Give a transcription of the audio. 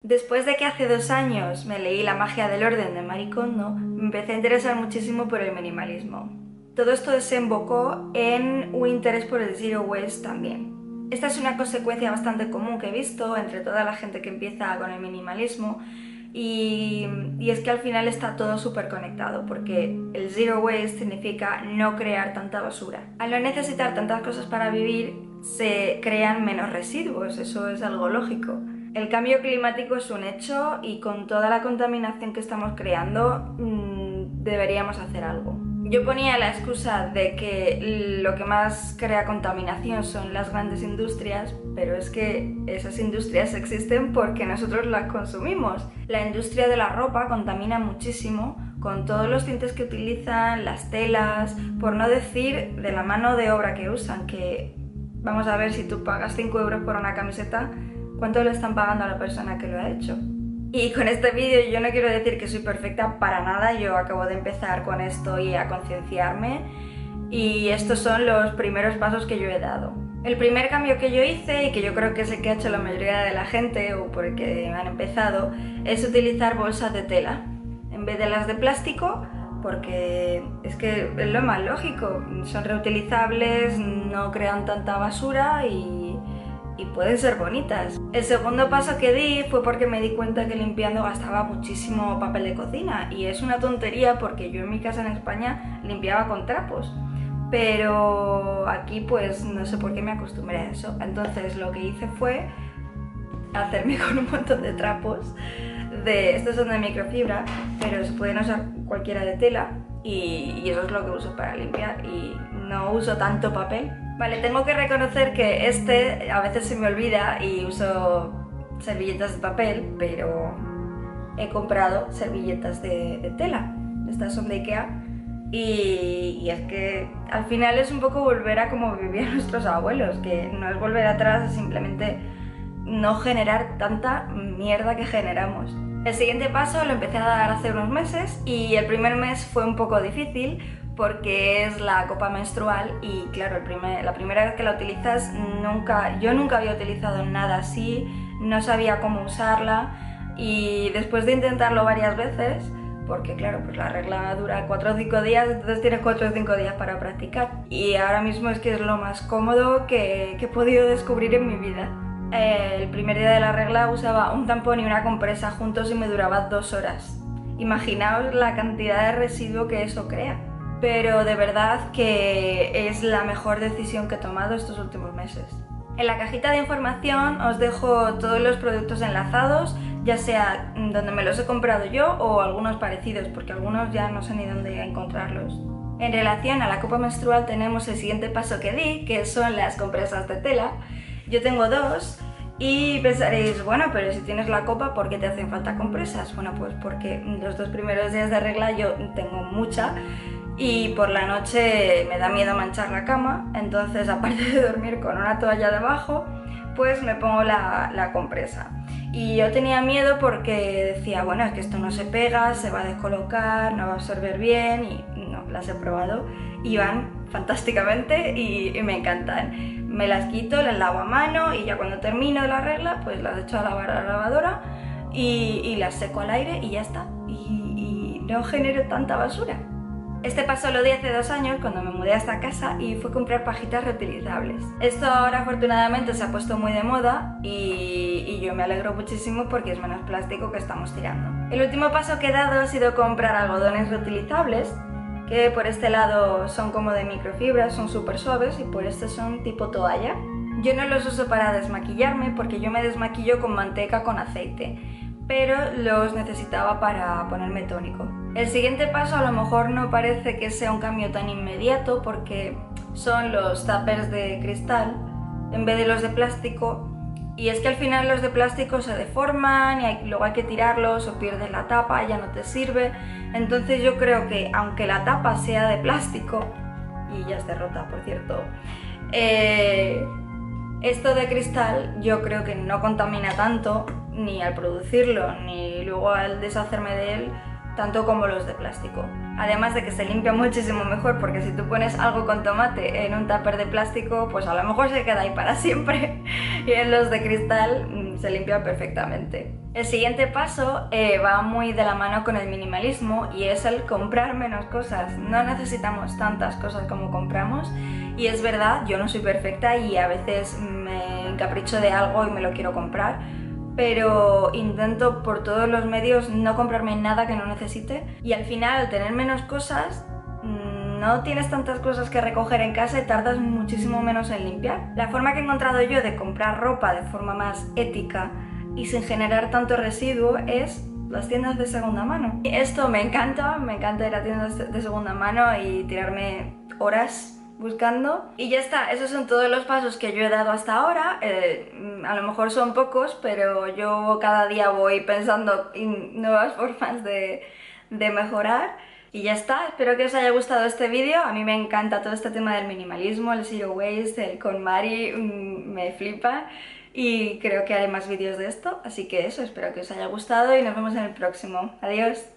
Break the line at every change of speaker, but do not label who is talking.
Después de que hace 2 años me leí La magia del orden de Marie Kondo, me empecé a interesar muchísimo por el minimalismo. Todo esto desembocó en un interés por el zero waste también. Esta es una consecuencia bastante común que he visto entre toda la gente que empieza con el minimalismo y es que al final está todo súper conectado, porque el zero waste significa no crear tanta basura. Al no necesitar tantas cosas para vivir, se crean menos residuos, eso es algo lógico. El cambio climático es un hecho y con toda la contaminación que estamos creando deberíamos hacer algo. Yo ponía la excusa de que lo que más crea contaminación son las grandes industrias, pero es que esas industrias existen porque nosotros las consumimos. La industria de la ropa contamina muchísimo con todos los tintes que utilizan, las telas, por no decir de la mano de obra que usan, que vamos a ver, si tú pagas 5 euros por una camiseta, ¿cuánto le están pagando a la persona que lo ha hecho? Y con este vídeo yo no quiero decir que soy perfecta para nada, yo acabo de empezar con esto y a concienciarme, y estos son los primeros pasos que yo he dado. El primer cambio que yo hice, y que yo creo que es el que ha hecho la mayoría de la gente, o por el que han empezado, es utilizar bolsas de tela en vez de las de plástico, porque es que es lo más lógico, son reutilizables, no crean tanta basura y pueden ser bonitas. El segundo paso que di fue porque me di cuenta que limpiando gastaba muchísimo papel de cocina, y es una tontería porque yo en mi casa en España limpiaba con trapos, pero aquí pues no sé por qué me acostumbré a eso. Entonces lo que hice fue hacerme con un montón de trapos, estos son de microfibra, pero se pueden usar cualquiera de tela, y eso es lo que uso para limpiar, y no uso tanto papel. Vale, tengo que reconocer que a veces se me olvida y uso servilletas de papel, pero he comprado servilletas de tela. Estas son de Ikea, y es que al final es un poco volver a como vivían nuestros abuelos, que no es volver atrás, es simplemente no generar tanta mierda que generamos. El siguiente paso lo empecé a dar hace unos meses, y el primer mes fue un poco difícil porque es la copa menstrual, y claro, la primera vez que la utilizas, yo nunca había utilizado nada así, no sabía cómo usarla, y después de intentarlo varias veces, porque claro, pues la regla dura 4 o 5 días, entonces tienes 4 o 5 días para practicar, y ahora mismo es que es lo más cómodo que he podido descubrir en mi vida. El primer día de la regla usaba un tampón y una compresa juntos y me duraba 2 horas. Imaginaos la cantidad de residuo que eso crea. Pero de verdad que es la mejor decisión que he tomado estos últimos meses. En la cajita de información os dejo todos los productos enlazados, ya sea donde me los he comprado yo o algunos parecidos, porque algunos ya no sé ni dónde encontrarlos. En relación a la copa menstrual tenemos el siguiente paso que di, que son las compresas de tela. Yo tengo 2 y pensaréis, bueno, pero si tienes la copa, ¿por qué te hacen falta compresas? Bueno, pues porque los 2 primeros días de regla yo tengo mucha, y por la noche me da miedo manchar la cama, entonces aparte de dormir con una toalla debajo, pues me pongo la compresa. Y yo tenía miedo porque decía, bueno, es que esto no se pega, se va a descolocar, no va a absorber bien, y no, las he probado y van fantásticamente y me encantan. Me las quito, las lavo a mano, y ya cuando termino la regla pues las echo a lavar a la lavadora y las seco al aire y ya está, y no genero tanta basura. Este paso lo di hace 2 años cuando me mudé a esta casa, y fue comprar pajitas reutilizables. Esto ahora afortunadamente se ha puesto muy de moda y yo me alegro muchísimo porque es menos plástico que estamos tirando. El último paso que he dado ha sido comprar algodones reutilizables, que por este lado son como de microfibra, son súper suaves, y por este son tipo toalla. Yo no los uso para desmaquillarme porque yo me desmaquillo con manteca con aceite, pero los necesitaba para ponerme tónico. El siguiente paso a lo mejor no parece que sea un cambio tan inmediato, porque son los tuppers de cristal en vez de los de plástico, y es que al final los de plástico se deforman y luego hay que tirarlos, o pierdes la tapa, ya no te sirve. Entonces yo creo que aunque la tapa sea de plástico, y ya está rota por cierto, esto de cristal yo creo que no contamina tanto, ni al producirlo ni luego al deshacerme de él, tanto como los de plástico. Además de que se limpia muchísimo mejor, porque si tú pones algo con tomate en un tupper de plástico, pues a lo mejor se queda ahí para siempre, y en los de cristal se limpia perfectamente. El siguiente paso va muy de la mano con el minimalismo y es el comprar menos cosas. No necesitamos tantas cosas como compramos y es verdad, yo no soy perfecta y a veces me encapricho de algo y me lo quiero comprar, pero intento por todos los medios no comprarme nada que no necesite y al final al tener menos cosas no tienes tantas cosas que recoger en casa y tardas muchísimo menos en limpiar. La forma que he encontrado yo de comprar ropa de forma más ética y sin generar tanto residuo es las tiendas de segunda mano. Esto me encanta ir a tiendas de segunda mano y tirarme horas buscando. Y ya está, esos son todos los pasos que yo he dado hasta ahora. A lo mejor son pocos, pero yo cada día voy pensando en nuevas formas de mejorar. Y ya está, espero que os haya gustado este vídeo. A mí me encanta todo este tema del minimalismo, el zero waste, el KonMari, me flipa. Y creo que haré más vídeos de esto, así que eso, espero que os haya gustado y nos vemos en el próximo. Adiós.